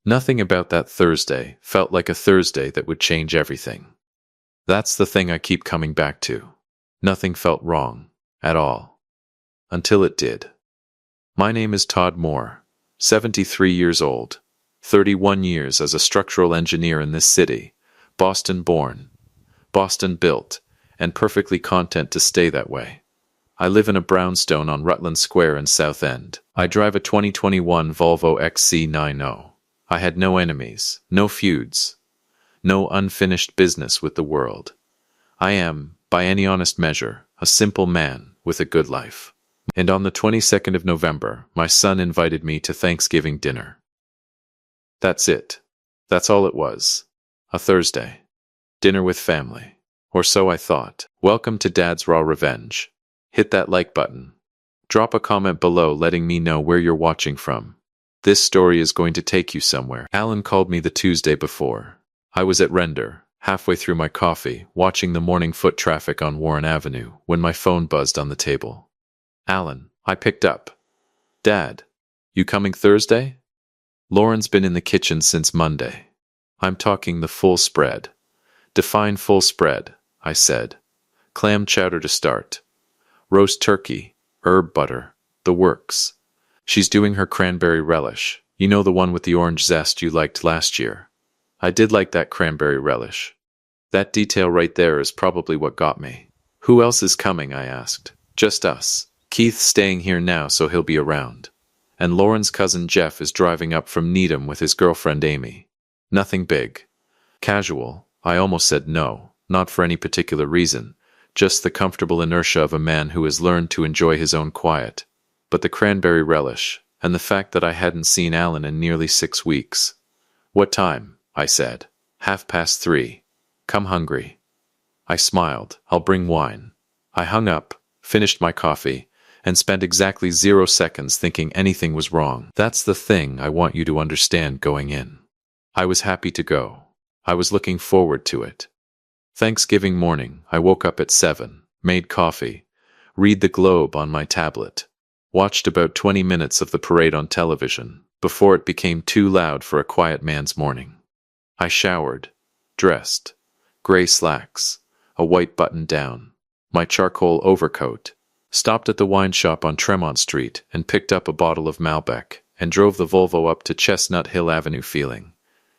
Nothing about that Thursday felt like a Thursday that would change everything. That's the thing I keep coming back to. Nothing felt wrong, at all. Until it did. My name is Todd Moore, 73 years old, 31 years as a structural engineer in this city, Boston born, Boston built, and perfectly content to stay that way. I live in a brownstone on Rutland Square in South End. I drive a 2021 Volvo XC90. I had no enemies, no feuds, no unfinished business with the world. I am, by any honest measure, a simple man with a good life. And on the 22nd of November, my son invited me to Thanksgiving dinner. That's it. That's all it was. A Thursday. Dinner with family. Or so I thought. Welcome to Dad's Raw Revenge. Hit that like button. Drop a comment below letting me know where you're watching from. This story is going to take you somewhere. Alan called me the Tuesday before. I was at Render, halfway through my coffee, watching the morning foot traffic on Warren Avenue, when my phone buzzed on the table. Alan, I picked up. Dad, you coming Thursday? Lauren's been in the kitchen since Monday. I'm talking the full spread. Define full spread, I said. Clam chowder to start. Roast turkey, herb butter, the works. She's doing her cranberry relish. You know the one with the orange zest you liked last year. I did like that cranberry relish. That detail right there is probably what got me. Who else is coming, I asked. Just us. Keith's staying here now, so he'll be around. And Lauren's cousin Jeff is driving up from Needham with his girlfriend Amy. Nothing big. Casual. I almost said no, not for any particular reason, just the comfortable inertia of a man who has learned to enjoy his own quiet. But the cranberry relish, and the fact that I hadn't seen Alan in nearly 6 weeks. What time? I said. 3:30. Come hungry. I smiled. I'll bring wine. I hung up, finished my coffee, and spent exactly 0 seconds thinking anything was wrong. That's the thing I want you to understand going in. I was happy to go. I was looking forward to it. Thanksgiving morning, I woke up at 7, made coffee, read the Globe on my tablet, watched about 20 minutes of the parade on television, before it became too loud for a quiet man's morning. I showered, dressed, gray slacks, a white button-down, my charcoal overcoat, stopped at the wine shop on Tremont Street and picked up a bottle of Malbec, and drove the Volvo up to Chestnut Hill Avenue feeling,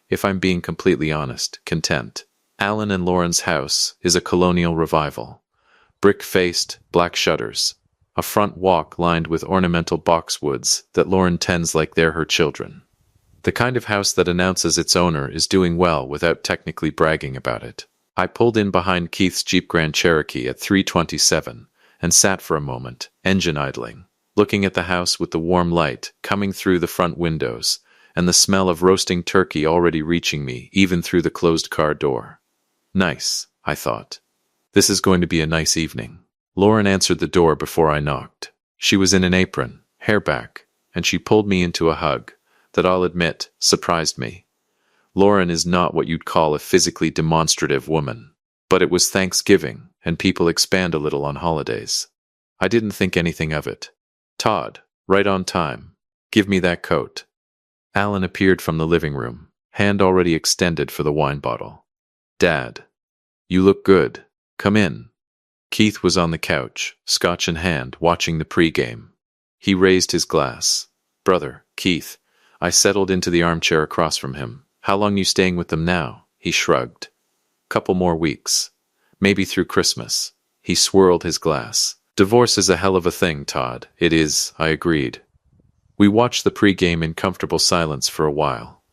if I'm being completely honest, content. Alan and Lauren's house is a colonial revival. Brick-faced, black shutters, a front walk lined with ornamental boxwoods that Lauren tends like they're her children. The kind of house that announces its owner is doing well without technically bragging about it. I pulled in behind Keith's Jeep Grand Cherokee at 3:27 and sat for a moment, engine idling, looking at the house with the warm light coming through the front windows and the smell of roasting turkey already reaching me even through the closed car door. Nice, I thought. This is going to be a nice evening. Lauren answered the door before I knocked. She was in an apron, hair back, and she pulled me into a hug that, I'll admit, surprised me. Lauren is not what you'd call a physically demonstrative woman, but it was Thanksgiving, and people expand a little on holidays. I didn't think anything of it. Todd, right on time. Give me that coat. Alan appeared from the living room, hand already extended for the wine bottle. Dad, you look good. Come in. Keith was on the couch, scotch in hand, watching the pregame. He raised his glass. Brother, Keith. I settled into the armchair across from him. How long you staying with them now? He shrugged. Couple more weeks. Maybe through Christmas. He swirled his glass. Divorce is a hell of a thing, Todd. It is, I agreed. We watched the pregame in comfortable silence for a while.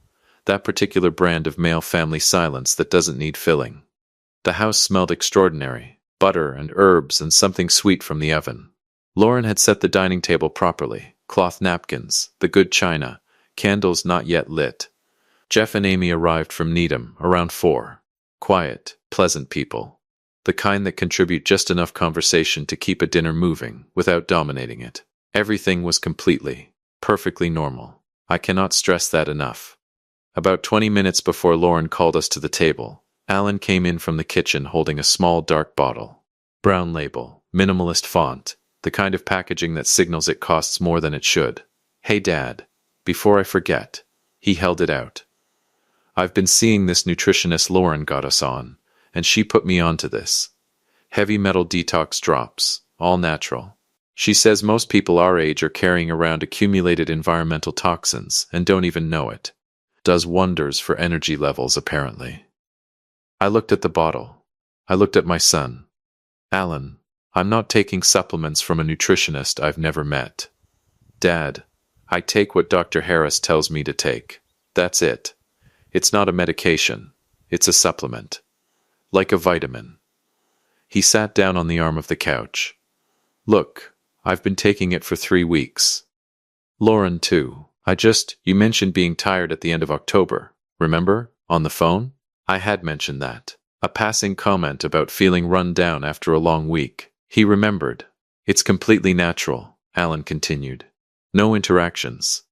That particular brand of male family silence that doesn't need filling. The house smelled extraordinary. Butter and herbs and something sweet from the oven. Lauren had set the dining table properly. Cloth napkins, the good china, candles not yet lit. Jeff and Amy arrived from Needham around 4. Quiet, pleasant people. The kind that contribute just enough conversation to keep a dinner moving without dominating it. Everything was completely, perfectly normal. I cannot stress that enough. About 20 minutes before Lauren called us to the table, Alan came in from the kitchen holding a small dark bottle. Brown label, minimalist font, the kind of packaging that signals it costs more than it should. Hey Dad, before I forget, He held it out. I've been seeing this nutritionist Lauren got us on, and she put me onto this. Heavy metal detox drops, all natural. She says most people our age are carrying around accumulated environmental toxins and don't even know it. Does wonders for energy levels, apparently. I looked at the bottle. I looked at my son. Alan, I'm not taking supplements from a nutritionist I've never met. Dad, I take what Dr. Harris tells me to take. That's it. It's not a medication. It's a supplement. Like a vitamin. He sat down on the arm of the couch. Look, I've been taking it for 3 weeks. Lauren, too. You mentioned being tired at the end of October. Remember? On the phone? I had mentioned that. A passing comment about feeling run down after a long week. He remembered. It's completely natural, Alan continued. No interactions.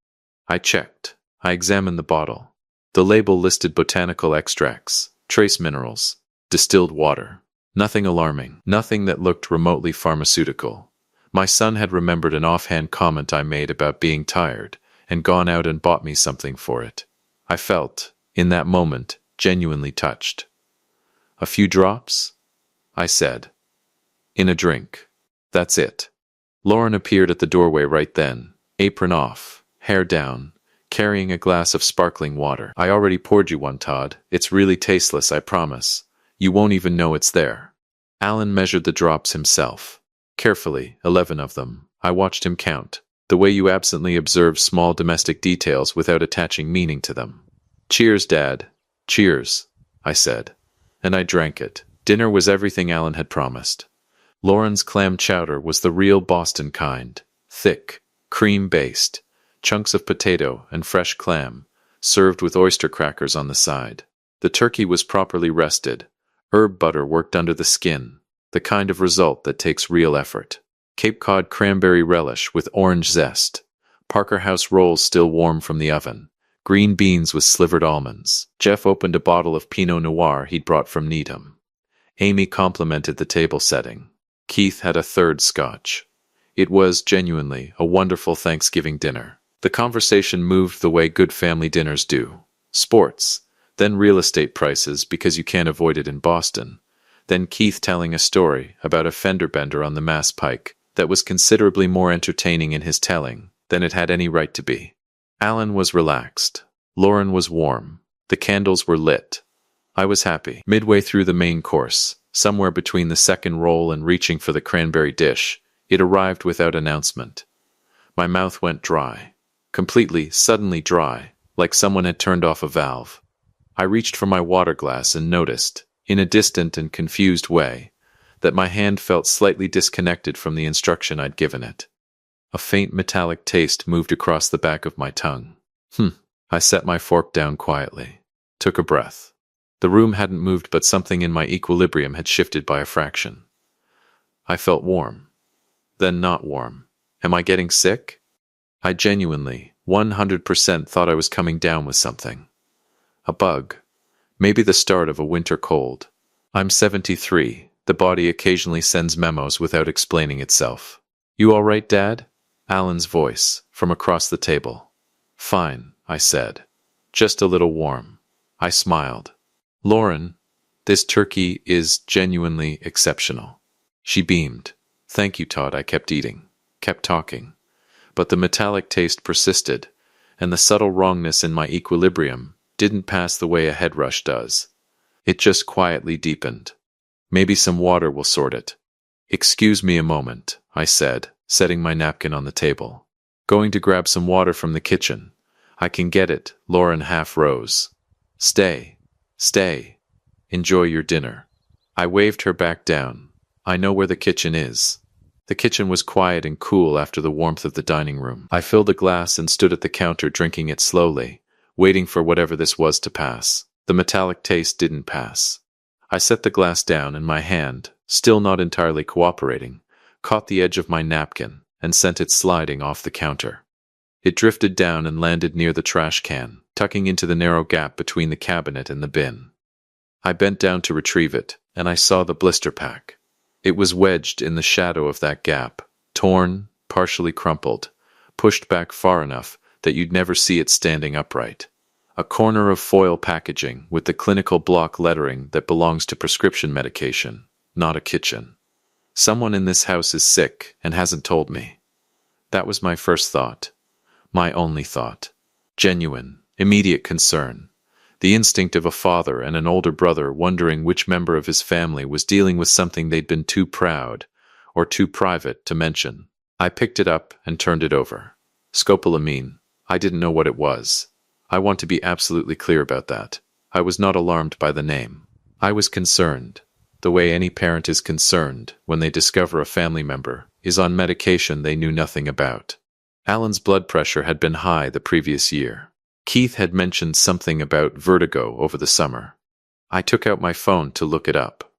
I checked. I examined the bottle. The label listed botanical extracts, trace minerals, distilled water. Nothing alarming. Nothing that looked remotely pharmaceutical. My son had remembered an offhand comment I made about being tired and gone out and bought me something for it. I felt, in that moment, genuinely touched. A few drops? I said. In a drink. That's it. Lauren appeared at the doorway right then, apron off, hair down, carrying a glass of sparkling water. I already poured you one, Todd. It's really tasteless, I promise. You won't even know it's there. Alan measured the drops himself. Carefully, 11 of them. I watched him count, the way you absently observe small domestic details without attaching meaning to them. Cheers, Dad. Cheers, I said. And I drank it. Dinner was everything Alan had promised. Lauren's clam chowder was the real Boston kind. Thick, cream-based, chunks of potato and fresh clam, served with oyster crackers on the side. The turkey was properly rested. Herb butter worked under the skin, the kind of result that takes real effort. Cape Cod cranberry relish with orange zest. Parker House rolls still warm from the oven. Green beans with slivered almonds. Jeff opened a bottle of Pinot Noir he'd brought from Needham. Amy complimented the table setting. Keith had a third scotch. It was, genuinely, a wonderful Thanksgiving dinner. The conversation moved the way good family dinners do. Sports, then real estate prices because you can't avoid it in Boston, then Keith telling a story about a fender bender on the Mass Pike that was considerably more entertaining in his telling than it had any right to be. Alan was relaxed. Lauren was warm. The candles were lit. I was happy. Midway through the main course, somewhere between the second roll and reaching for the cranberry dish, it arrived without announcement. My mouth went dry. Completely, suddenly dry, like someone had turned off a valve. I reached for my water glass and noticed, in a distant and confused way, that my hand felt slightly disconnected from the instruction I'd given it. A faint metallic taste moved across the back of my tongue. I set my fork down quietly. Took a breath. The room hadn't moved, but something in my equilibrium had shifted by a fraction. I felt warm. Then not warm. Am I getting sick? I genuinely, 100% thought I was coming down with something. A bug. Maybe the start of a winter cold. I'm 73. The body occasionally sends memos without explaining itself. You all right, Dad? Alan's voice, from across the table. Fine, I said. Just a little warm. I smiled. Lauren, this turkey is genuinely exceptional. She beamed. Thank you, Todd. I kept eating, kept talking. But the metallic taste persisted, and the subtle wrongness in my equilibrium didn't pass the way a head rush does. It just quietly deepened. Maybe some water will sort it. Excuse me a moment, I said, setting my napkin on the table. Going to grab some water from the kitchen. I can get it. Lauren half rose. Stay. Enjoy your dinner. I waved her back down. I know where the kitchen is. The kitchen was quiet and cool after the warmth of the dining room. I filled a glass and stood at the counter drinking it slowly, waiting for whatever this was to pass. The metallic taste didn't pass. I set the glass down and my hand, still not entirely cooperating, caught the edge of my napkin and sent it sliding off the counter. It drifted down and landed near the trash can, tucking into the narrow gap between the cabinet and the bin. I bent down to retrieve it, and I saw the blister pack. It was wedged in the shadow of that gap, torn, partially crumpled, pushed back far enough that you'd never see it standing upright. A corner of foil packaging with the clinical block lettering that belongs to prescription medication, not a kitchen. Someone in this house is sick and hasn't told me. That was my first thought. My only thought. Genuine, immediate concern. The instinct of a father and an older brother wondering which member of his family was dealing with something they'd been too proud or too private to mention. I picked it up and turned it over. Scopolamine. I didn't know what it was. I want to be absolutely clear about that. I was not alarmed by the name. I was concerned. The way any parent is concerned when they discover a family member is on medication they knew nothing about. Alan's blood pressure had been high the previous year. Keith had mentioned something about vertigo over the summer. I took out my phone to look it up.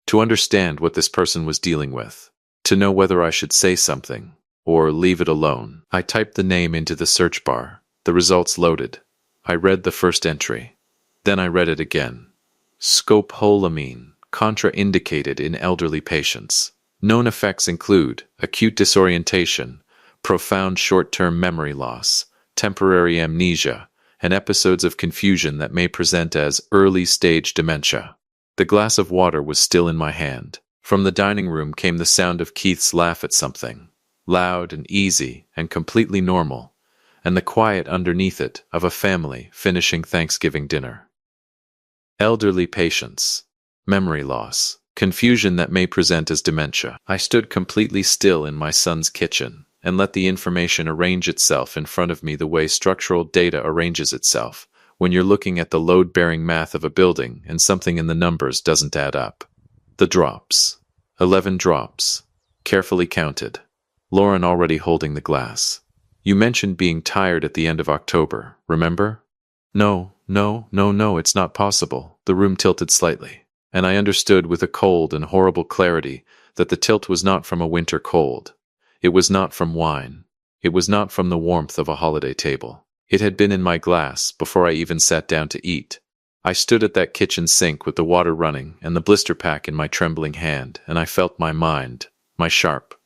To understand what this person was dealing with. To know whether I should say something or leave it alone. I typed the name into the search bar. The results loaded. I read the first entry. Then I read it again. Scopolamine, contraindicated in elderly patients. Known effects include acute disorientation, profound short-term memory loss, temporary amnesia, and episodes of confusion that may present as early-stage dementia. The glass of water was still in my hand. From the dining room came the sound of Keith's laugh at something, loud and easy and completely normal, and the quiet underneath it of a family finishing Thanksgiving dinner. Elderly patients, memory loss, confusion that may present as dementia. I stood completely still in my son's kitchen and let the information arrange itself in front of me the way structural data arranges itself when you're looking at the load-bearing math of a building and something in the numbers doesn't add up. The drops. 11 drops. Carefully counted. Lauren already holding the glass. You mentioned being tired at the end of October, remember? No, it's not possible. The room tilted slightly, and I understood with a cold and horrible clarity that the tilt was not from a winter cold. It was not from wine. It was not from the warmth of a holiday table. It had been in my glass before I even sat down to eat. I stood at that kitchen sink with the water running and the blister pack in my trembling hand, and I felt my mind, my sharp,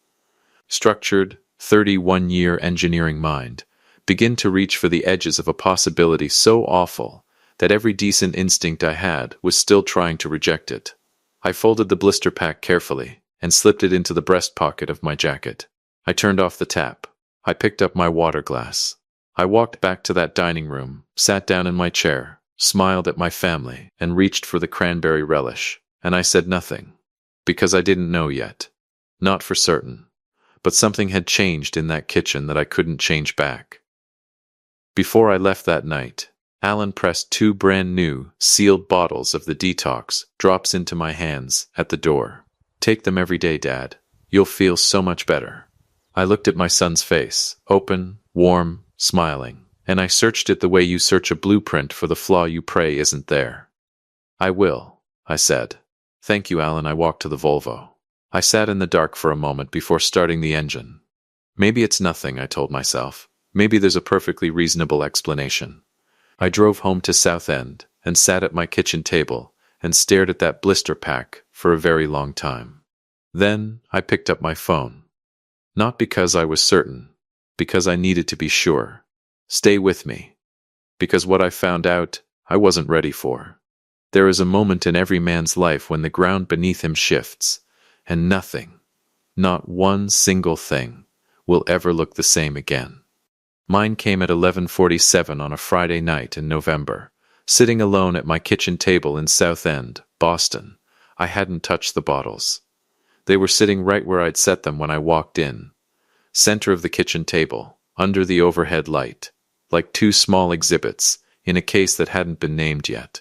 structured, 31-year engineering mind, begin to reach for the edges of a possibility so awful that every decent instinct I had was still trying to reject it. I folded the blister pack carefully and slipped it into the breast pocket of my jacket. I turned off the tap. I picked up my water glass. I walked back to that dining room, sat down in my chair, smiled at my family, and reached for the cranberry relish. And I said nothing, because I didn't know yet. Not for certain. But something had changed in that kitchen that I couldn't change back. Before I left that night, Alan pressed 2 brand new, sealed bottles of the detox drops into my hands at the door. Take them every day, Dad. You'll feel so much better. I looked at my son's face, open, warm, smiling, and I searched it the way you search a blueprint for the flaw you pray isn't there. I will, I said. Thank you, Alan. I walked to the Volvo. I sat in the dark for a moment before starting the engine. Maybe it's nothing, I told myself. Maybe there's a perfectly reasonable explanation. I drove home to Southend and sat at my kitchen table and stared at that blister pack for a very long time. Then I picked up my phone. Not because I was certain, because I needed to be sure. Stay with me. Because what I found out, I wasn't ready for. There is a moment in every man's life when the ground beneath him shifts, and nothing, not one single thing, will ever look the same again. Mine came at 11:47 on a Friday night in November, sitting alone at my kitchen table in Southend, Boston. I hadn't touched the bottles. They were sitting right where I'd set them when I walked in, center of the kitchen table, under the overhead light, like 2 small exhibits in a case that hadn't been named yet.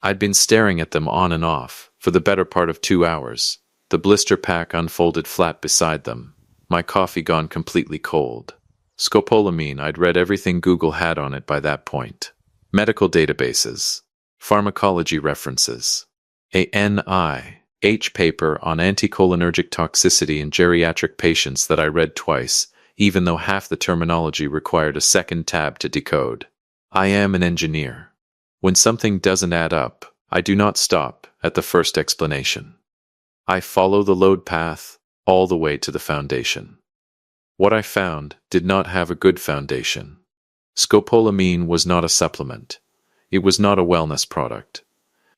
I'd been staring at them on and off for the better part of 2 hours. The blister pack unfolded flat beside them, my coffee gone completely cold. Scopolamine, I'd read everything Google had on it by that point. Medical databases, pharmacology references, a NIH paper on anticholinergic toxicity in geriatric patients that I read twice, even though half the terminology required a second tab to decode. I am an engineer. When something doesn't add up, I do not stop at the first explanation. I follow the load path all the way to the foundation. What I found did not have a good foundation. Scopolamine was not a supplement. It was not a wellness product.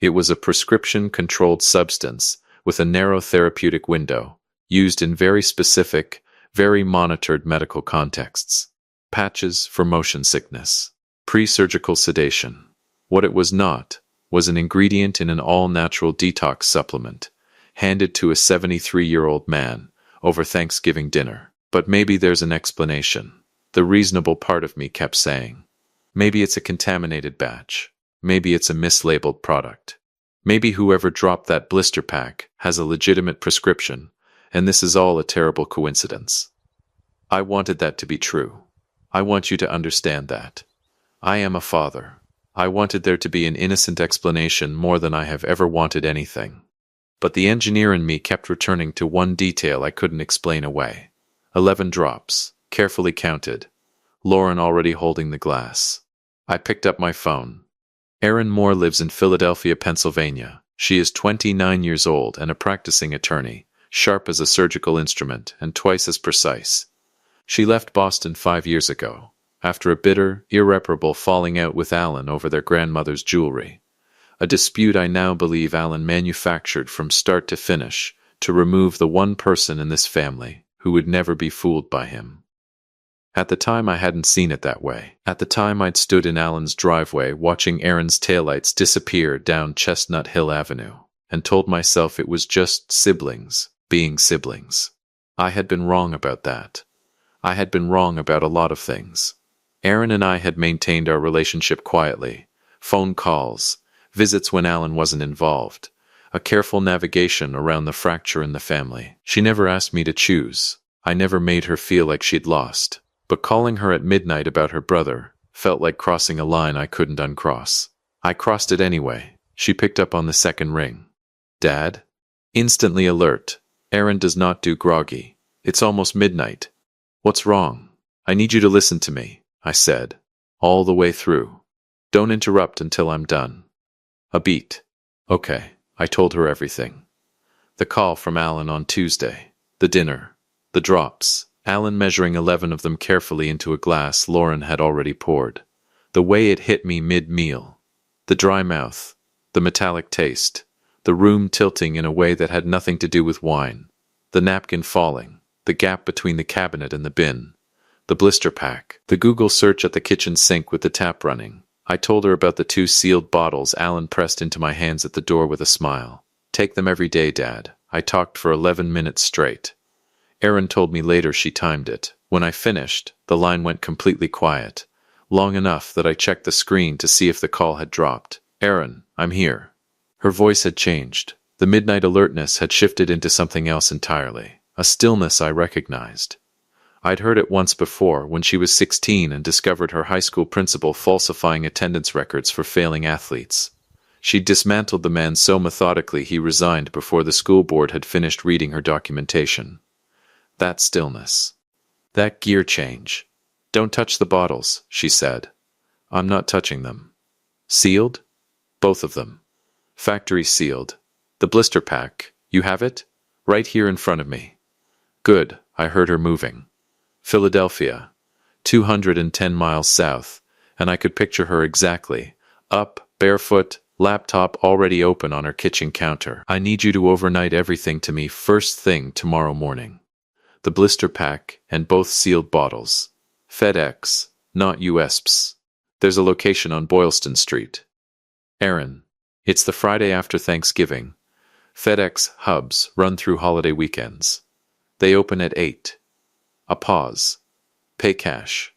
It was a prescription-controlled substance with a narrow therapeutic window, used in very specific, very monitored medical contexts. Patches for motion sickness. Pre-surgical sedation. What it was not was an ingredient in an all-natural detox supplement, handed to a 73-year-old man over Thanksgiving dinner. But maybe there's an explanation. The reasonable part of me kept saying. Maybe it's a contaminated batch. Maybe it's a mislabeled product. Maybe whoever dropped that blister pack has a legitimate prescription, and this is all a terrible coincidence. I wanted that to be true. I want you to understand that. I am a father. I wanted there to be an innocent explanation more than I have ever wanted anything. But the engineer in me kept returning to one detail I couldn't explain away. 11 drops, carefully counted. Lauren already holding the glass. I picked up my phone. Erin Moore lives in Philadelphia, Pennsylvania. She is 29 years old and a practicing attorney, sharp as a surgical instrument and twice as precise. She left Boston 5 years ago, after a bitter, irreparable falling out with Alan over their grandmother's jewelry. A dispute I now believe Alan manufactured from start to finish to remove the one person in this family who would never be fooled by him. At the time, I hadn't seen it that way. At the time, I'd stood in Alan's driveway watching Erin's taillights disappear down Chestnut Hill Avenue and told myself it was just siblings being siblings. I had been wrong about that. I had been wrong about a lot of things. Erin and I had maintained our relationship quietly. Phone calls, visits when Alan wasn't involved, a careful navigation around the fracture in the family. She never asked me to choose. I never made her feel like she'd lost. But calling her at midnight about her brother felt like crossing a line I couldn't uncross. I crossed it anyway. She picked up on the second ring. Dad? Instantly alert. Erin does not do groggy. It's almost midnight. What's wrong? I need you to listen to me, I said, all the way through. Don't interrupt until I'm done. A beat. Okay, I told her everything. The call from Alan on Tuesday. The dinner. The drops. Alan measuring 11 of them carefully into a glass Lauren had already poured. The way it hit me mid-meal. The dry mouth. The metallic taste. The room tilting in a way that had nothing to do with wine. The napkin falling. The gap between the cabinet and the bin. The blister pack. The Google search at the kitchen sink with the tap running. I told her about the 2 sealed bottles Alan pressed into my hands at the door with a smile. Take them every day, Dad. I talked for 11 minutes straight. Erin told me later she timed it. When I finished, the line went completely quiet, long enough that I checked the screen to see if the call had dropped. Erin, I'm here. Her voice had changed. The midnight alertness had shifted into something else entirely, a stillness I recognized. I'd heard it once before when she was 16 and discovered her high school principal falsifying attendance records for failing athletes. She'd dismantled the man so methodically he resigned before the school board had finished reading her documentation. That stillness. That gear change. Don't touch the bottles, she said. I'm not touching them. Sealed? Both of them. Factory sealed. The blister pack. You have it? Right here in front of me. Good, I heard her moving. Philadelphia. 210 miles south, and I could picture her exactly. Up, barefoot, laptop already open on her kitchen counter. I need you to overnight everything to me first thing tomorrow morning. The blister pack and both sealed bottles. FedEx, not USPS. There's a location on Boylston Street. Erin, it's the Friday after Thanksgiving. FedEx hubs run through holiday weekends. They open at 8. A pause. Pay cash.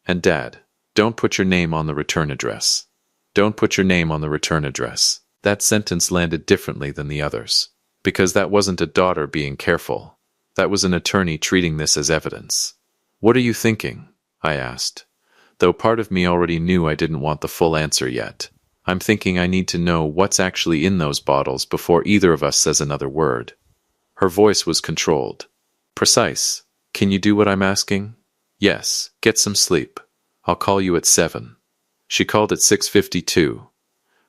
And Dad, don't put your name on the return address. Don't put your name on the return address. That sentence landed differently than the others. Because that wasn't a daughter being careful. That was an attorney treating this as evidence. What are you thinking? I asked. Though part of me already knew I didn't want the full answer yet. I'm thinking I need to know what's actually in those bottles before either of us says another word. Her voice was controlled. Precise. Can you do what I'm asking? Yes. Get some sleep. I'll call you at 7. She called at 6:52.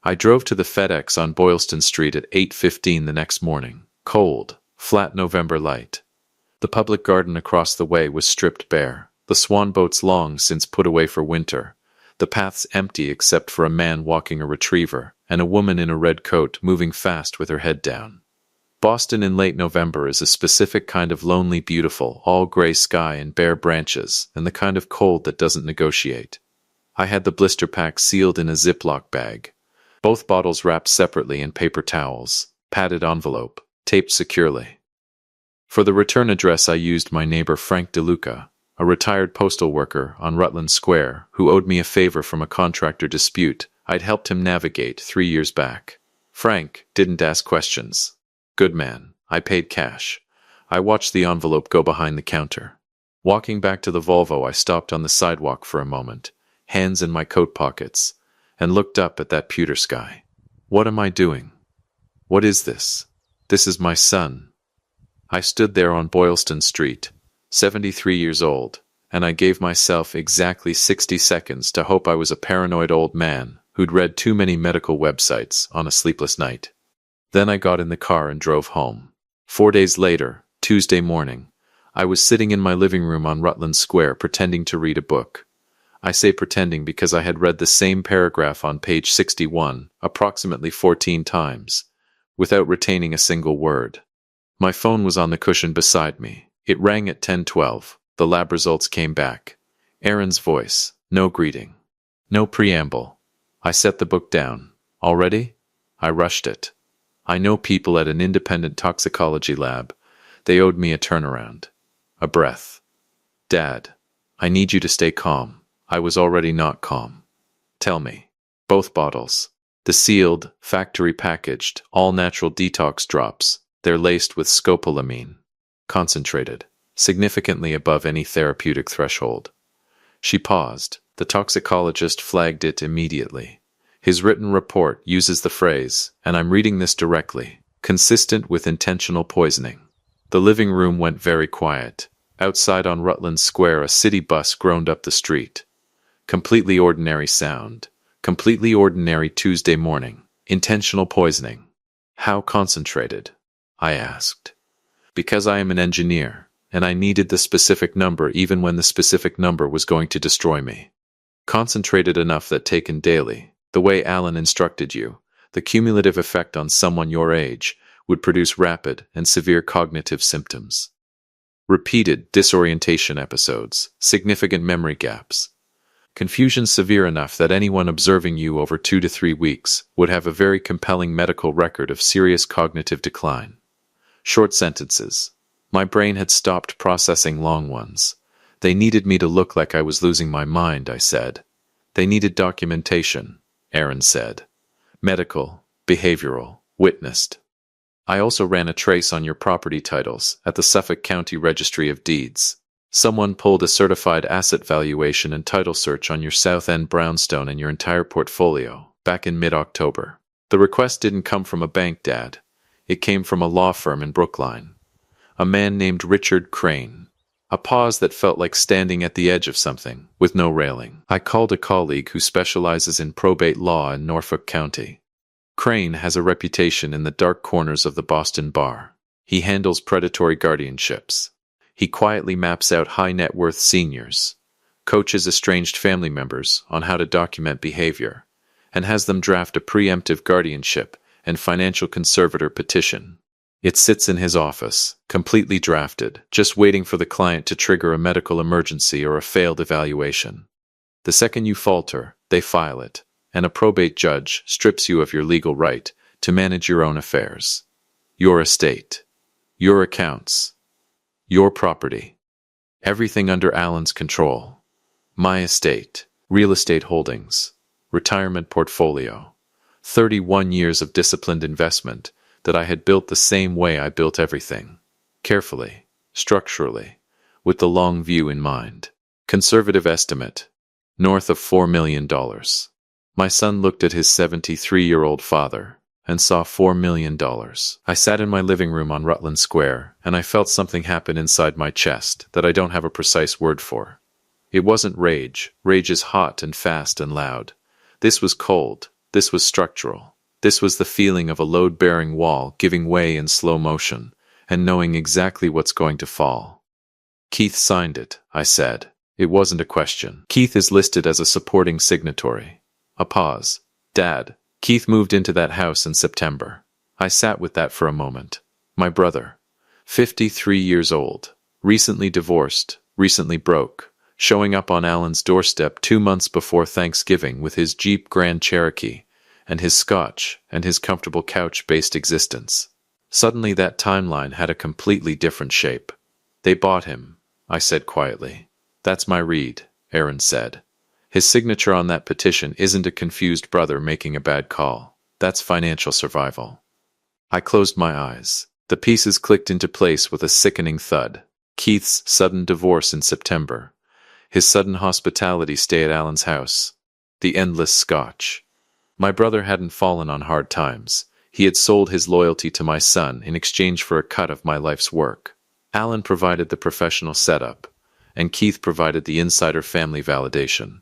I drove to the FedEx on Boylston Street at 8:15 the next morning. Cold, flat November light. The public garden across the way was stripped bare, the swan boats long since put away for winter, The path's empty except for a man walking a retriever and a woman in a red coat moving fast with her head down. Boston in late November is a specific kind of lonely, beautiful, all-gray sky and bare branches, and the kind of cold that doesn't negotiate. I had the blister pack sealed in a Ziploc bag. Both bottles wrapped separately in paper towels, padded envelope, taped securely. For the return address I used my neighbor Frank DeLuca, a retired postal worker on Rutland Square who owed me a favor from a contractor dispute I'd helped him navigate 3 years back. Frank didn't ask questions. Good man. I paid cash. I watched the envelope go behind the counter. Walking back to the Volvo, I stopped on the sidewalk for a moment, hands in my coat pockets, and looked up at that pewter sky. What am I doing? What is this? This is my son. I stood there on Boylston Street, 73 years old, and I gave myself exactly 60 seconds to hope I was a paranoid old man who'd read too many medical websites on a sleepless night. Then I got in the car and drove home. 4 days later, Tuesday morning, I was sitting in my living room on Rutland Square pretending to read a book. I say pretending because I had read the same paragraph on page 61 approximately 14 times, without retaining a single word. My phone was on the cushion beside me. It rang at 10:12. The lab results came back. Aaron's voice. No greeting. No preamble. I set the book down. Already? I rushed it. I know people at an independent toxicology lab. They owed me a turnaround. A breath. Dad, I need you to stay calm. I was already not calm. Tell me. Both bottles. The sealed, factory-packaged, all-natural detox drops. They're laced with scopolamine. Concentrated. Significantly above any therapeutic threshold. She paused. The toxicologist flagged it immediately. His written report uses the phrase, and I'm reading this directly, consistent with intentional poisoning. The living room went very quiet. Outside on Rutland Square, a city bus groaned up the street. Completely ordinary sound. Completely ordinary Tuesday morning. Intentional poisoning. How concentrated? I asked. Because I am an engineer, and I needed the specific number even when the specific number was going to destroy me. Concentrated enough that taken daily, the way Alan instructed you, the cumulative effect on someone your age would produce rapid and severe cognitive symptoms. Repeated disorientation episodes, significant memory gaps. Confusion severe enough that anyone observing you over 2 to 3 weeks would have a very compelling medical record of serious cognitive decline. Short sentences. My brain had stopped processing long ones. They needed me to look like I was losing my mind, I said. They needed documentation, Aaron said. Medical, behavioral, witnessed. I also ran a trace on your property titles at the Suffolk County Registry of Deeds. Someone pulled a certified asset valuation and title search on your South End brownstone and your entire portfolio back in mid-October. The request didn't come from a bank, Dad. It came from a law firm in Brookline. A man named Richard Crane. A pause that felt like standing at the edge of something, with no railing. I called a colleague who specializes in probate law in Norfolk County. Crane has a reputation in the dark corners of the Boston bar. He handles predatory guardianships. He quietly maps out high-net-worth seniors, coaches estranged family members on how to document behavior, and has them draft a preemptive guardianship and financial conservator petition. It sits in his office, completely drafted, just waiting for the client to trigger a medical emergency or a failed evaluation. The second you falter, they file it, and a probate judge strips you of your legal right to manage your own affairs. Your estate. Your accounts. Your property. Everything under Alan's control. My estate. Real estate holdings. Retirement portfolio. 31 years of disciplined investment that I had built the same way I built everything. Carefully, structurally, with the long view in mind. Conservative estimate. North of $4 million. My son looked at his 73-year-old father and saw $4 million. I sat in my living room on Rutland Square, and I felt something happen inside my chest that I don't have a precise word for. It wasn't rage. Rage is hot and fast and loud. This was cold. This was structural. This was the feeling of a load-bearing wall giving way in slow motion, and knowing exactly what's going to fall. Keith signed it, I said. It wasn't a question. Keith is listed as a supporting signatory. A pause. Dad, Keith moved into that house in September. I sat with that for a moment. My brother, 53 years old, recently divorced, recently broke, showing up on Alan's doorstep 2 months before Thanksgiving with his Jeep Grand Cherokee and his scotch and his comfortable couch-based existence. Suddenly that timeline had a completely different shape. They bought him, I said quietly. That's my read, Aaron said. His signature on that petition isn't a confused brother making a bad call. That's financial survival. I closed my eyes. The pieces clicked into place with a sickening thud. Keith's sudden divorce in September. His sudden hospitality stay at Alan's house. The endless scotch. My brother hadn't fallen on hard times. He had sold his loyalty to my son in exchange for a cut of my life's work. Alan provided the professional setup, and Keith provided the insider family validation.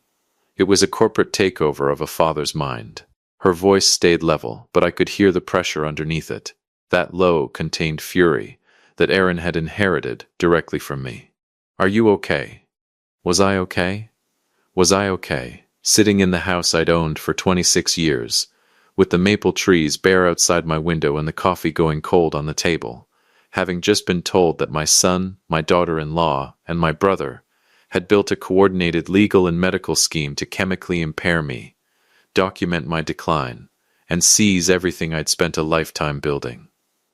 It was a corporate takeover of a father's mind. Her voice stayed level, but I could hear the pressure underneath it. That low, contained fury that Aaron had inherited directly from me. Are you okay? Was I okay? Was I okay, sitting in the house I'd owned for 26 years, with the maple trees bare outside my window and the coffee going cold on the table, having just been told that my son, my daughter-in-law, and my brother had built a coordinated legal and medical scheme to chemically impair me, document my decline, and seize everything I'd spent a lifetime building.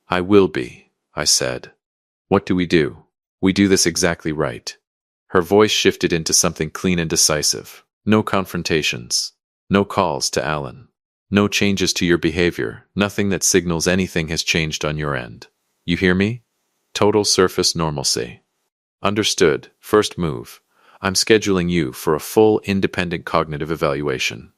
I will be, I said. What do? We do this exactly right. Her voice shifted into something clean and decisive. No confrontations. No calls to Alan. No changes to your behavior. Nothing that signals anything has changed on your end. You hear me? Total surface normalcy. Understood. First move. I'm scheduling you for a full independent cognitive evaluation.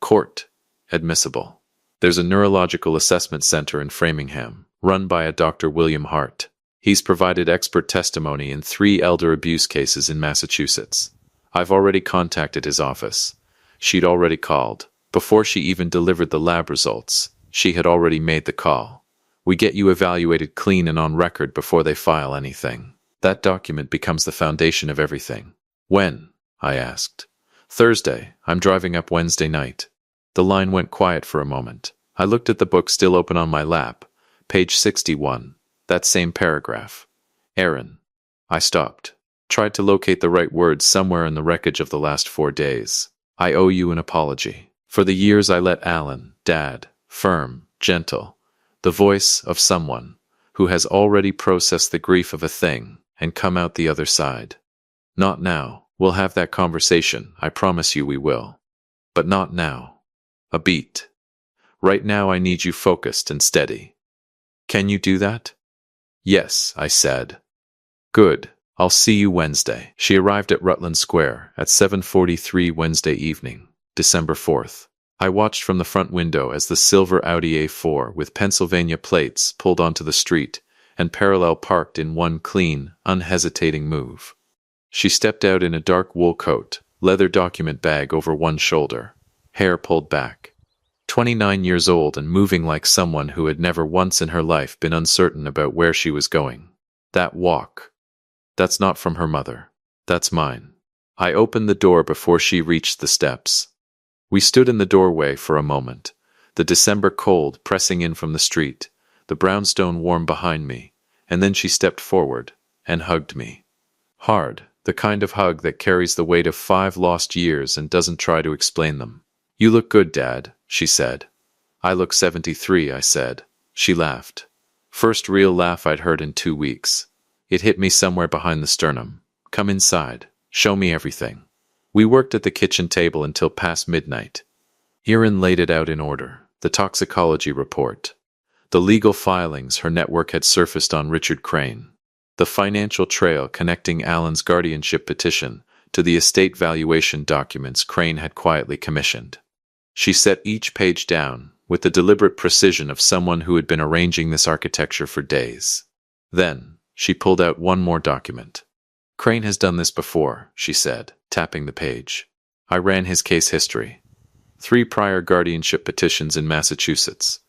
Court. Admissible. There's a neurological assessment center in Framingham, run by a Dr. William Hart. He's provided expert testimony in 3 elder abuse cases in Massachusetts. I've already contacted his office. She'd already called. Before she even delivered the lab results, she had already made the call. We get you evaluated clean and on record before they file anything. That document becomes the foundation of everything. When? I asked. Thursday. I'm driving up Wednesday night. The line went quiet for a moment. I looked at the book still open on my lap. Page 61. That same paragraph. Aaron. I stopped. Tried to locate the right words somewhere in the wreckage of the last 4 days. I owe you an apology. For the years I let Alan, Dad, firm, gentle, the voice of someone who has already processed the grief of a thing and come out the other side. Not now. We'll have that conversation. I promise you we will. But not now. A beat. Right now I need you focused and steady. Can you do that? Yes, I said. Good. I'll see you Wednesday. She arrived at Rutland Square at 7:43 Wednesday evening, December 4th. I watched from the front window as the silver Audi A4 with Pennsylvania plates pulled onto the street and parallel parked in one clean, unhesitating move. She stepped out in a dark wool coat, leather document bag over one shoulder, hair pulled back. 29 years old and moving like someone who had never once in her life been uncertain about where she was going. That walk. That's not from her mother. That's mine. I opened the door before she reached the steps. We stood in the doorway for a moment, the December cold pressing in from the street, the brownstone warm behind me, and then she stepped forward and hugged me. Hard, the kind of hug that carries the weight of 5 lost years and doesn't try to explain them. You look good, Dad, she said. I look 73, I said. She laughed. First real laugh I'd heard in 2 weeks. It hit me somewhere behind the sternum. Come inside. Show me everything. We worked at the kitchen table until past midnight. Aaron laid it out in order. The toxicology report. The legal filings her network had surfaced on Richard Crane. The financial trail connecting Alan's guardianship petition to the estate valuation documents Crane had quietly commissioned. She set each page down with the deliberate precision of someone who had been arranging this architecture for days. Then, she pulled out one more document. Crane has done this before, she said, tapping the page. I ran his case history. 3 prior guardianship petitions in Massachusetts,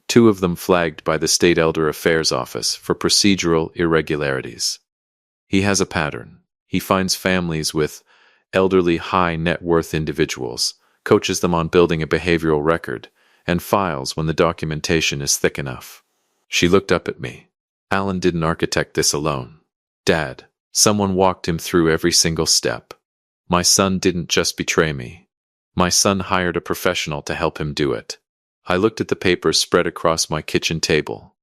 2 of them flagged by the State Elder Affairs Office for procedural irregularities. He has a pattern. He finds families with elderly, high net worth individuals, coaches them on building a behavioral record, and files when the documentation is thick enough. She looked up at me. Alan didn't architect this alone. Dad, someone walked him through every single step. My son didn't just betray me. My son hired a professional to help him do it. I looked at the papers spread across my kitchen table.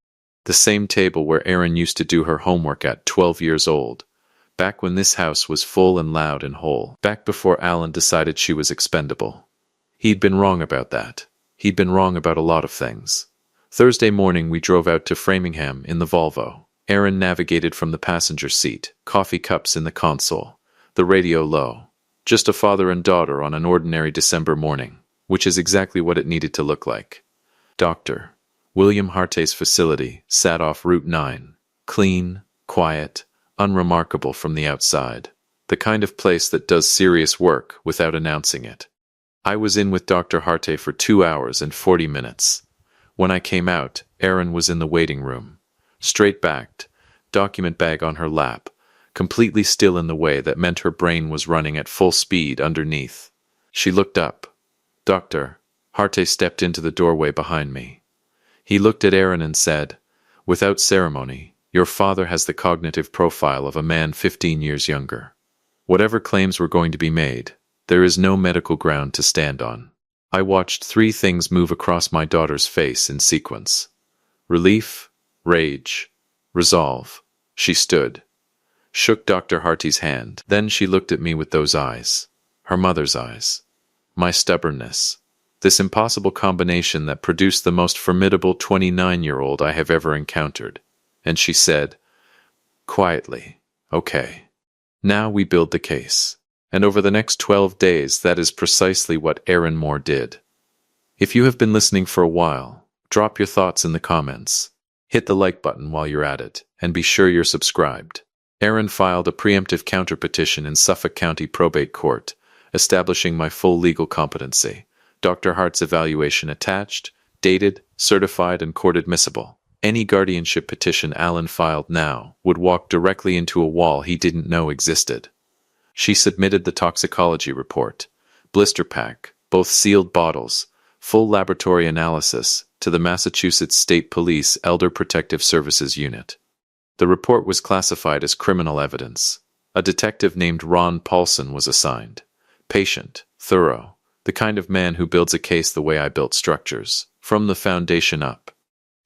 The same table where Erin used to do her homework at 12 years old. Back when this house was full and loud and whole. Back before Alan decided she was expendable. He'd been wrong about that. He'd been wrong about a lot of things. Thursday morning we drove out to Framingham in the Volvo. Erin navigated from the passenger seat, coffee cups in the console, the radio low. Just a father and daughter on an ordinary December morning, which is exactly what it needed to look like. Dr. William Harte's facility sat off Route 9. Clean, quiet, unremarkable from the outside. The kind of place that does serious work without announcing it. I was in with Dr. Harte for 2 hours and 40 minutes. When I came out, Erin was in the waiting room. Straight-backed, document bag on her lap, completely still in the way that meant her brain was running at full speed underneath. She looked up. Dr. Harte stepped into the doorway behind me. He looked at Erin and said, "Without ceremony, your father has the cognitive profile of a man 15 years younger. Whatever claims were going to be made, there is no medical ground to stand on." I watched 3 things move across my daughter's face in sequence. Relief, rage, resolve. She stood, shook Dr. Harte's hand. Then she looked at me with those eyes. Her mother's eyes. My stubbornness. This impossible combination that produced the most formidable 29-year-old I have ever encountered. And she said, quietly, "Okay. Now we build the case." And over the next 12 days, that is precisely what Erin Moore did. If you have been listening for a while, drop your thoughts in the comments. Hit the like button while you're at it, and be sure you're subscribed. Erin filed a preemptive counterpetition in Suffolk County Probate Court, establishing my full legal competency. Dr. Hart's evaluation attached, dated, certified, and court admissible. Any guardianship petition Alan filed now would walk directly into a wall he didn't know existed. She submitted the toxicology report, blister pack, both sealed bottles, full laboratory analysis, to the Massachusetts State Police Elder Protective Services Unit. The report was classified as criminal evidence. A detective named Ron Paulson was assigned. Patient, thorough, the kind of man who builds a case the way I built structures, from the foundation up.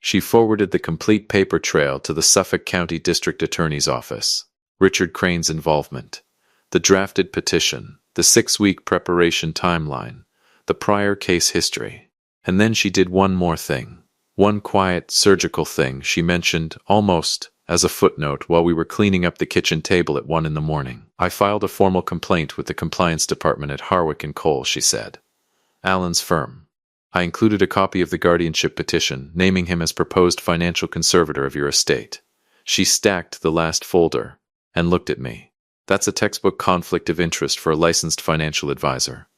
She forwarded the complete paper trail to the Suffolk County District Attorney's Office. Richard Crane's involvement. The drafted petition, the 6-week preparation timeline, the prior case history. And then she did one more thing. One quiet, surgical thing she mentioned, almost as a footnote, while we were cleaning up the kitchen table at 1 a.m. "I filed a formal complaint with the compliance department at Harwick & Cole," she said. "Alan's firm. I included a copy of the guardianship petition, naming him as proposed financial conservator of your estate." She stacked the last folder and looked at me. "That's a textbook conflict of interest for a licensed financial advisor.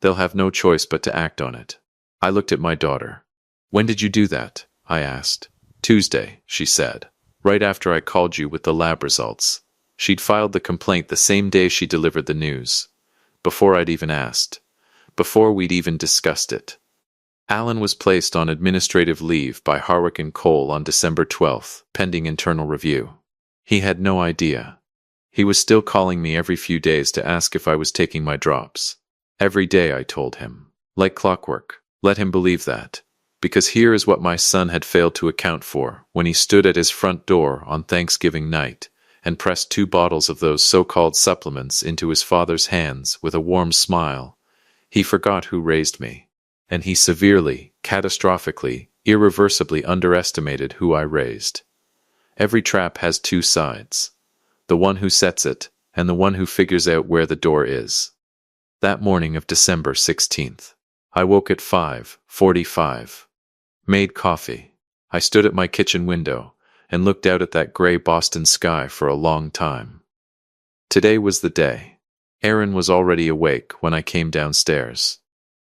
They'll have no choice but to act on it." I looked at my daughter. "When did you do that?" I asked. "Tuesday," she said. "Right after I called you with the lab results." She'd filed the complaint the same day she delivered the news. Before I'd even asked. Before we'd even discussed it. Alan was placed on administrative leave by Harwick & Cole on December 12th, pending internal review. He had no idea. He was still calling me every few days to ask if I was taking my drops. Every day, I told him. Like clockwork. Let him believe that. Because here is what my son had failed to account for when he stood at his front door on Thanksgiving night and pressed 2 bottles of those so-called supplements into his father's hands with a warm smile. He forgot who raised me. And he severely, catastrophically, irreversibly underestimated who I raised. Every trap has 2 sides. The one who sets it, and the one who figures out where the door is. That morning of December 16th, I woke at 5:45. Made coffee. I stood at my kitchen window and looked out at that gray Boston sky for a long time. Today was the day. Erin was already awake when I came downstairs.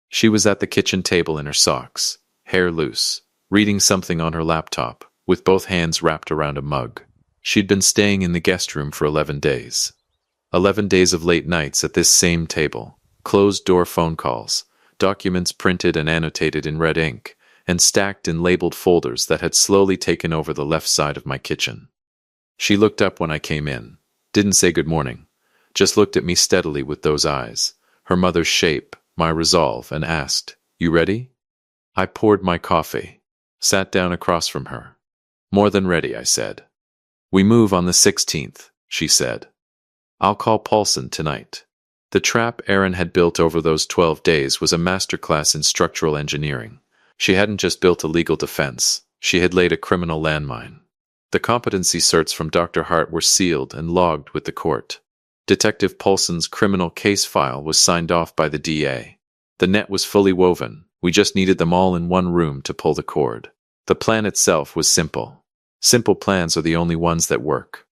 She was at the kitchen table in her socks, hair loose, reading something on her laptop, with both hands wrapped around a mug. She'd been staying in the guest room for 11 days. 11 days of late nights at this same table, closed-door phone calls, documents printed and annotated in red ink, and stacked in labeled folders that had slowly taken over the left side of my kitchen. She looked up when I came in, didn't say good morning, just looked at me steadily with those eyes, her mother's shape, my resolve, and asked, "You ready?" I poured my coffee, sat down across from her. "More than ready," I said. "We move on the 16th, she said. "I'll call Paulson tonight." The trap Erin had built over those 12 days was a masterclass in structural engineering. She hadn't just built a legal defense, she had laid a criminal landmine. The competency certs from Dr. Hart were sealed and logged with the court. Detective Paulson's criminal case file was signed off by the DA. The net was fully woven, we just needed them all in one room to pull the cord. The plan itself was simple. Simple plans are the only ones that work.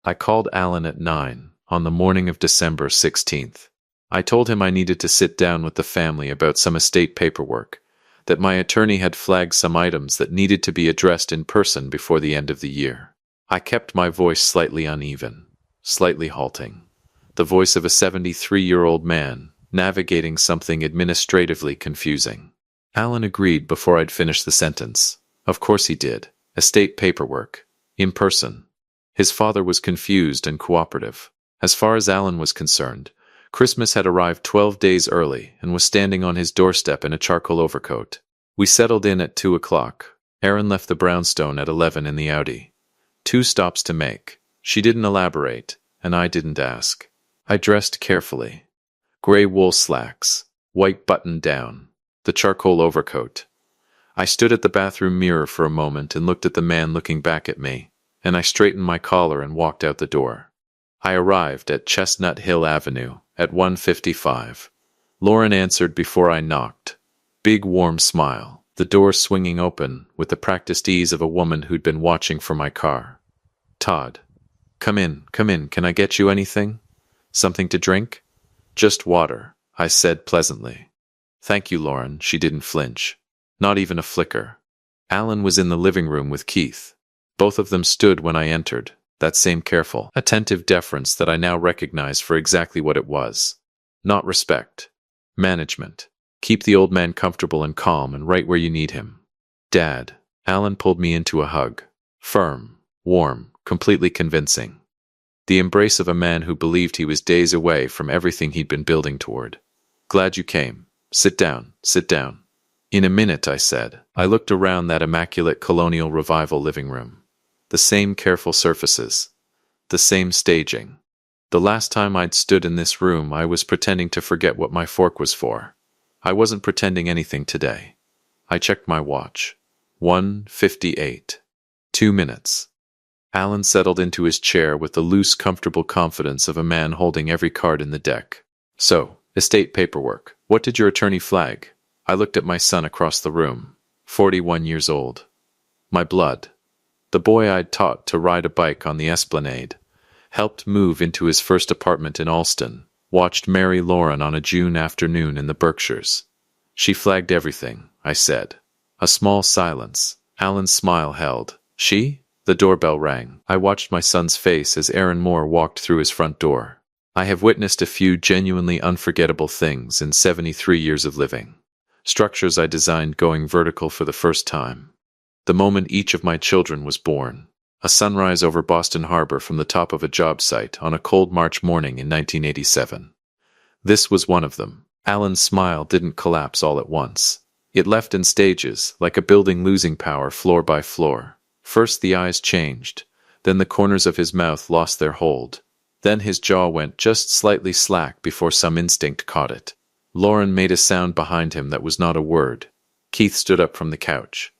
I called Alan at 9 on the morning of December 16th. I told him I needed to sit down with the family about some estate paperwork, that my attorney had flagged some items that needed to be addressed in person before the end of the year. I kept my voice slightly uneven, slightly halting. The voice of a 73-year-old man, navigating something administratively confusing. Alan agreed before I'd finished the sentence. Of course he did. Estate paperwork. In person. His father was confused and cooperative. As far as Alan was concerned, Christmas had arrived 12 days early and was standing on his doorstep in a charcoal overcoat. We settled in at 2 o'clock. Erin left the brownstone at 11 in the Audi. 2 stops to make. She didn't elaborate, and I didn't ask. I dressed carefully. Gray wool slacks, white button down, the charcoal overcoat. I stood at the bathroom mirror for a moment and looked at the man looking back at me, and I straightened my collar and walked out the door. I arrived at Chestnut Hill Avenue at 1:55. Lauren answered before I knocked. Big warm smile, the door swinging open with the practiced ease of a woman who'd been watching for my car. "Todd. Come in, can I get you anything? Something to drink?" "Just water," I said pleasantly. "Thank you, Lauren." She didn't flinch. Not even a flicker. Alan was in the living room with Keith. Both of them stood when I entered, that same careful, attentive deference that I now recognized for exactly what it was. Not respect. Management. Keep the old man comfortable and calm and right where you need him. "Dad." Alan pulled me into a hug. Firm, warm, completely convincing. The embrace of a man who believed he was days away from everything he'd been building toward. "Glad you came. Sit down, sit down." "In a minute," I said. I looked around that immaculate colonial revival living room. The same careful surfaces. The same staging. The last time I'd stood in this room, I was pretending to forget what my fork was for. I wasn't pretending anything today. I checked my watch. 1:58. 2 minutes. Alan settled into his chair with the loose, comfortable confidence of a man holding every card in the deck. "So, estate paperwork. What did your attorney flag?" I looked at my son across the room, 41 years old. My blood. The boy I'd taught to ride a bike on the Esplanade, helped move into his first apartment in Alston, watched marry Lauren on a June afternoon in the Berkshires. "She flagged everything," I said. A small silence. Alan's smile held. "She?" The doorbell rang. I watched my son's face as Aaron Moore walked through his front door. I have witnessed a few genuinely unforgettable things in 73 years of living. Structures I designed going vertical for the first time. The moment each of my children was born. A sunrise over Boston Harbor from the top of a job site on a cold March morning in 1987. This was one of them. Alan's smile didn't collapse all at once. It left in stages, like a building losing power floor by floor. First the eyes changed, then the corners of his mouth lost their hold. Then his jaw went just slightly slack before some instinct caught it. Lauren made a sound behind him that was not a word. Keith stood up from the couch.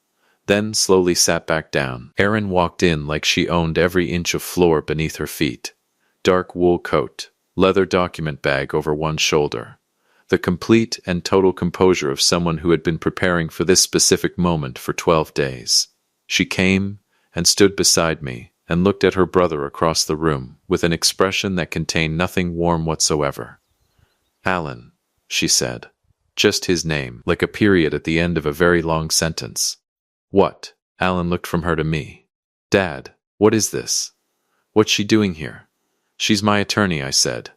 Then slowly sat back down. Erin walked in like she owned every inch of floor beneath her feet. Dark wool coat, leather document bag over one shoulder. The complete and total composure of someone who had been preparing for this specific moment for 12 days. She came and stood beside me and looked at her brother across the room with an expression that contained nothing warm whatsoever. "Alan," she said. Just his name, like a period at the end of a very long sentence. "What?" Alan looked from her to me. "Dad, what is this? What's she doing here?" She's my attorney, I said.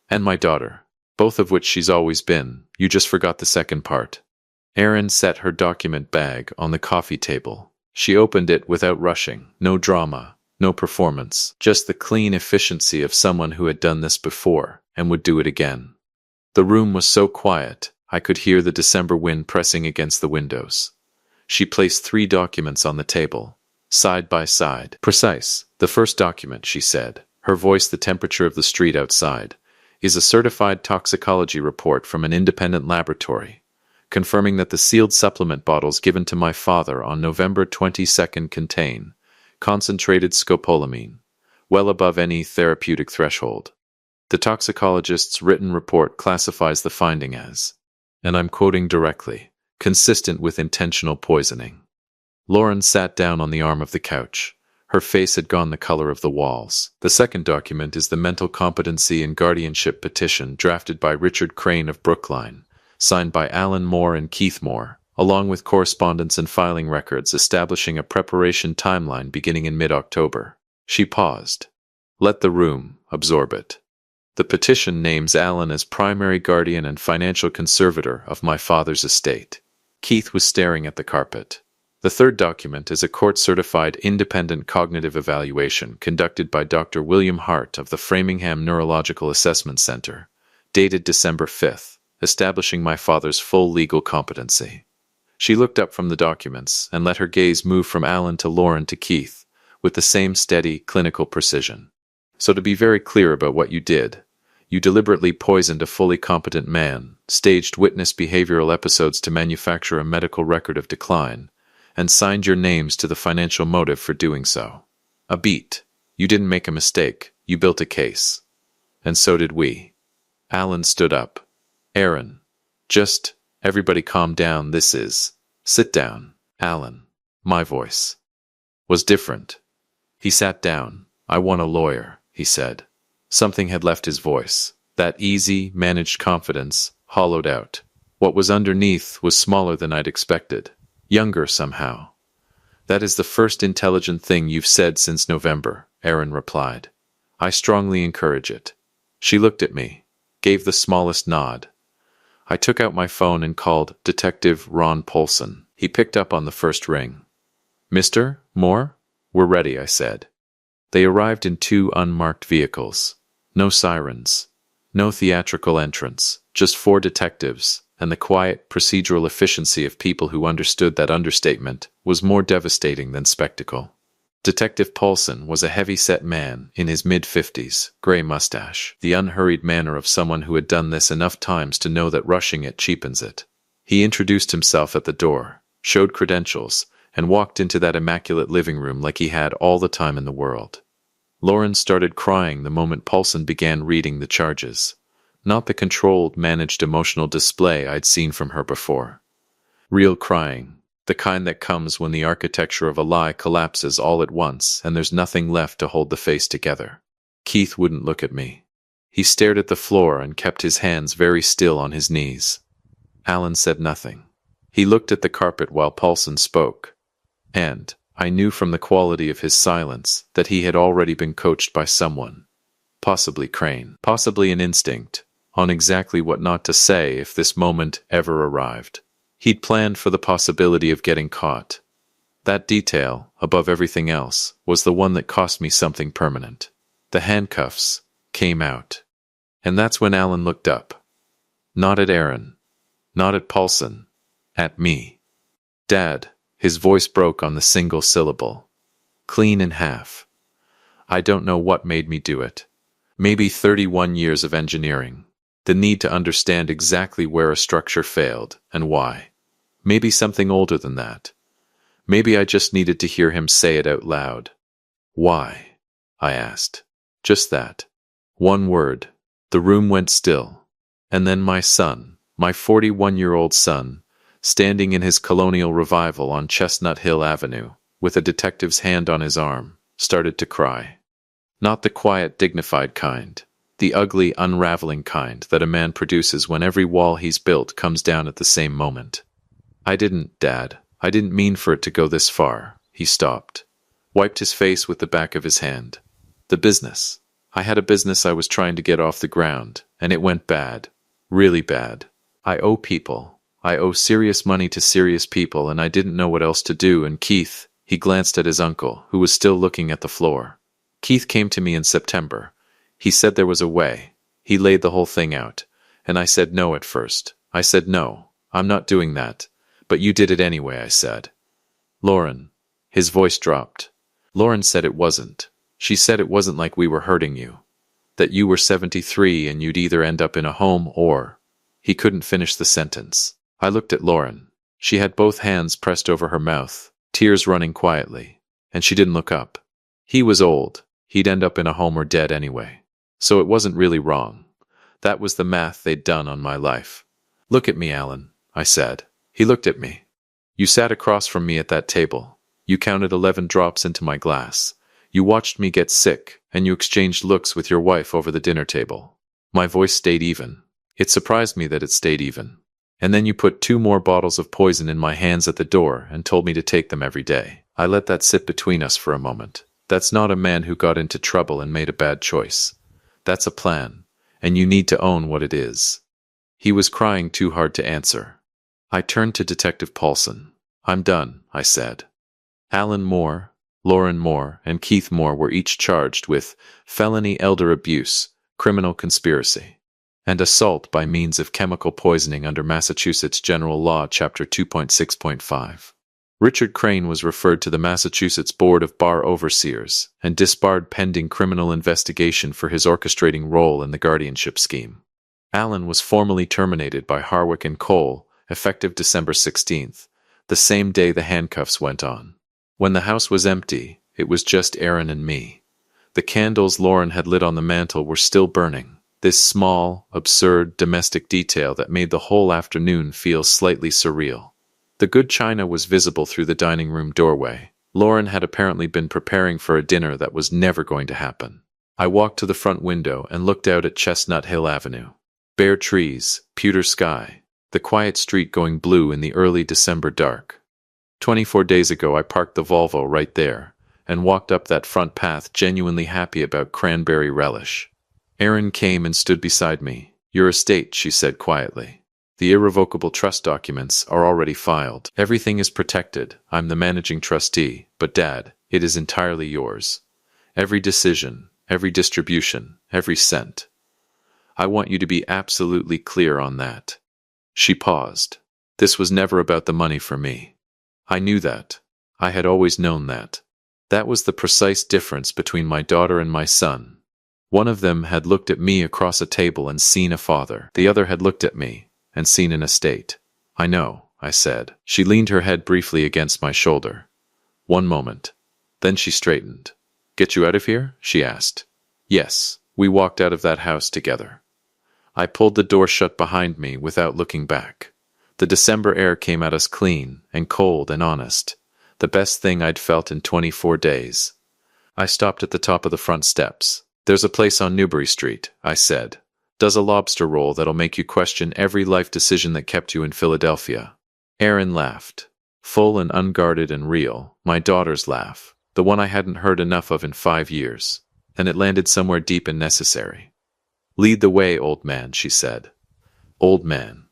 And my daughter. Both of which she's always been. You just forgot the second part. Erin set her document bag on the coffee table. She opened it without rushing. No drama, no performance. Just the clean efficiency of someone who had done this before and would do it again. The room was so quiet, I could hear the December wind pressing against the windows. She placed 3 documents on the table, side by side. Precise. The first document, she said, her voice the temperature of the street outside, is a certified toxicology report from an independent laboratory, confirming that the sealed supplement bottles given to my father on November 22nd contain concentrated scopolamine, well above any therapeutic threshold. The toxicologist's written report classifies the finding as, and I'm quoting directly, consistent with intentional poisoning. Lauren sat down on the arm of the couch. Her face had gone the color of the walls. The second document is the mental competency and guardianship petition drafted by Richard Crane of Brookline, signed by Alan Moore and Keith Moore, along with correspondence and filing records establishing a preparation timeline beginning in mid-October. She paused. Let the room absorb it. The petition names Alan as primary guardian and financial conservator of my father's estate. Keith was staring at the carpet. The third document is a court-certified independent cognitive evaluation conducted by Dr. William Hart of the Framingham Neurological Assessment Center, dated December 5th, establishing my father's full legal competency. She looked up from the documents and let her gaze move from Alan to Lauren to Keith, with the same steady, clinical precision. So to be very clear about what you did, you deliberately poisoned a fully competent man, staged witness behavioral episodes to manufacture a medical record of decline, and signed your names to the financial motive for doing so. A beat. You didn't make a mistake. You built a case. And so did we. Alan stood up. Erin. Just, everybody calm down, this is. Sit down. Alan. My voice was different. He sat down. I want a lawyer, he said. Something had left his voice. That easy, managed confidence, hollowed out. What was underneath was smaller than I'd expected. Younger somehow. That is the first intelligent thing you've said since November, Erin replied. I strongly encourage it. She looked at me, gave the smallest nod. I took out my phone and called Detective Ron Polson. He picked up on the first ring. Mr. Moore? We're ready, I said. They arrived in 2 unmarked vehicles. No sirens. No theatrical entrance. Just 4 detectives. And the quiet, procedural efficiency of people who understood that understatement was more devastating than spectacle. Detective Paulson was a heavy-set man in his mid-50s, gray mustache, the unhurried manner of someone who had done this enough times to know that rushing it cheapens it. He introduced himself at the door, showed credentials, and walked into that immaculate living room like he had all the time in the world. Lauren started crying the moment Paulson began reading the charges. Not the controlled, managed emotional display I'd seen from her before. Real crying, the kind that comes when the architecture of a lie collapses all at once and there's nothing left to hold the face together. Keith wouldn't look at me. He stared at the floor and kept his hands very still on his knees. Alan said nothing. He looked at the carpet while Paulson spoke. And I knew from the quality of his silence that he had already been coached by someone. Possibly Crane. Possibly an instinct. On exactly what not to say if this moment ever arrived. He'd planned for the possibility of getting caught. That detail, above everything else, was the one that cost me something permanent. The handcuffs came out. And that's when Alan looked up. Not at Erin. Not at Paulson. At me. Dad, his voice broke on the single syllable. Clean in half. I don't know what made me do it. Maybe 31 years of engineering. The need to understand exactly where a structure failed and why. Maybe something older than that. Maybe I just needed to hear him say it out loud. Why? I asked. Just that. One word. The room went still. And then my son, my 41-year-old son, standing in his colonial revival on Chestnut Hill Avenue, with a detective's hand on his arm, started to cry. Not the quiet, dignified kind. The ugly, unraveling kind that a man produces when every wall he's built comes down at the same moment. I didn't, Dad. I didn't mean for it to go this far. He stopped. Wiped his face with the back of his hand. The business. I had a business I was trying to get off the ground, and it went bad. Really bad. I owe people. I owe serious money to serious people, and I didn't know what else to do, and Keith, he glanced at his uncle, who was still looking at the floor. Keith came to me in September. He said there was a way. He laid the whole thing out. And I said no at first. I said no, I'm not doing that. But you did it anyway, I said. Lauren. His voice dropped. Lauren said it wasn't. She said it wasn't like we were hurting you. That you were 73 and you'd either end up in a home or... He couldn't finish the sentence. I looked at Lauren. She had both hands pressed over her mouth, tears running quietly, and she didn't look up. He was old. He'd end up in a home or dead anyway. So it wasn't really wrong. That was the math they'd done on my life. Look at me, Alan, I said. He looked at me. You sat across from me at that table. You counted 11 drops into my glass. You watched me get sick, and you exchanged looks with your wife over the dinner table. My voice stayed even. It surprised me that it stayed even. And then you put 2 more bottles of poison in my hands at the door and told me to take them every day. I let that sit between us for a moment. That's not a man who got into trouble and made a bad choice. That's a plan. And you need to own what it is. He was crying too hard to answer. I turned to Detective Paulson. I'm done, I said. Alan Moore, Lauren Moore, and Keith Moore were each charged with felony elder abuse, criminal conspiracy, and assault by means of chemical poisoning under Massachusetts General Law, Chapter 2.6.5. Richard Crane was referred to the Massachusetts Board of Bar Overseers and disbarred pending criminal investigation for his orchestrating role in the guardianship scheme. Allen was formally terminated by Harwick and Cole, effective December 16th, the same day the handcuffs went on. When the house was empty, it was just Aaron and me. The candles Lauren had lit on the mantel were still burning, this small, absurd domestic detail that made the whole afternoon feel slightly surreal. The good china was visible through the dining room doorway. Lauren had apparently been preparing for a dinner that was never going to happen. I walked to the front window and looked out at Chestnut Hill Avenue. Bare trees, pewter sky, the quiet street going blue in the early December dark. 24 days ago I parked the Volvo right there and walked up that front path genuinely happy about cranberry relish. Erin came and stood beside me. Your estate, she said quietly. The irrevocable trust documents are already filed. Everything is protected. I'm the managing trustee, but Dad, it is entirely yours. Every decision, every distribution, every cent. I want you to be absolutely clear on that. She paused. This was never about the money for me. I knew that. I had always known that. That was the precise difference between my daughter and my son. One of them had looked at me across a table and seen a father. The other had looked at me and seen an estate. I know, I said. She leaned her head briefly against my shoulder. One moment. Then she straightened. Get you out of here? She asked. Yes, we walked out of that house together. I pulled the door shut behind me without looking back. The December air came at us clean and cold and honest. The best thing I'd felt in 24 days. I stopped at the top of the front steps. There's a place on Newbury Street, I said. Does a lobster roll that'll make you question every life decision that kept you in Philadelphia. Aaron laughed. Full and unguarded and real, my daughter's laugh, the one I hadn't heard enough of in 5 years, and it landed somewhere deep and necessary. Lead the way, old man, she said. Old man.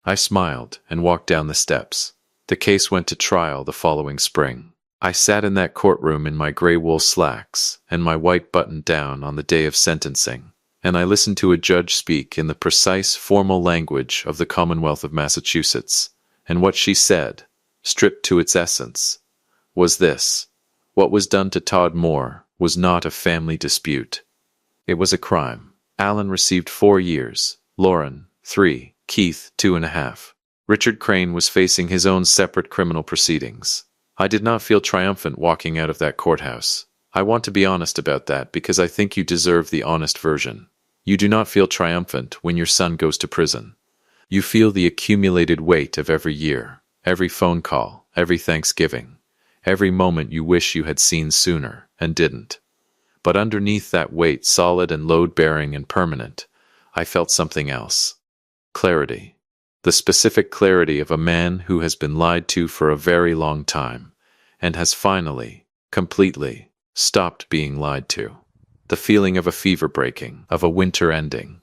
I smiled and walked down the steps. The case went to trial the following spring. I sat in that courtroom in my gray wool slacks and my white button down on the day of sentencing. And I listened to a judge speak in the precise, formal language of the Commonwealth of Massachusetts. And what she said, stripped to its essence, was this. What was done to Todd Moore was not a family dispute. It was a crime. Alan received 4 years, Lauren, 3, Keith, 2.5. Richard Crane was facing his own separate criminal proceedings. I did not feel triumphant walking out of that courthouse. I want to be honest about that because I think you deserve the honest version. You do not feel triumphant when your son goes to prison. You feel the accumulated weight of every year, every phone call, every Thanksgiving, every moment you wish you had seen sooner and didn't. But underneath that weight, solid and load-bearing and permanent, I felt something else. Clarity. The specific clarity of a man who has been lied to for a very long time and has finally, completely, stopped being lied to. The feeling of a fever breaking, of a winter ending,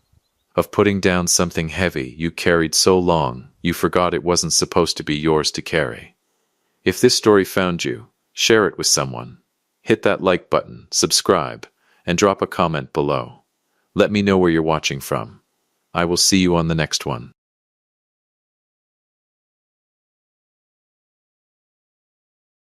of putting down something heavy you carried so long you forgot it wasn't supposed to be yours to carry. If this story found you, share it with someone. Hit that like button, subscribe, and drop a comment below. Let me know where you're watching from. I will see you on the next one.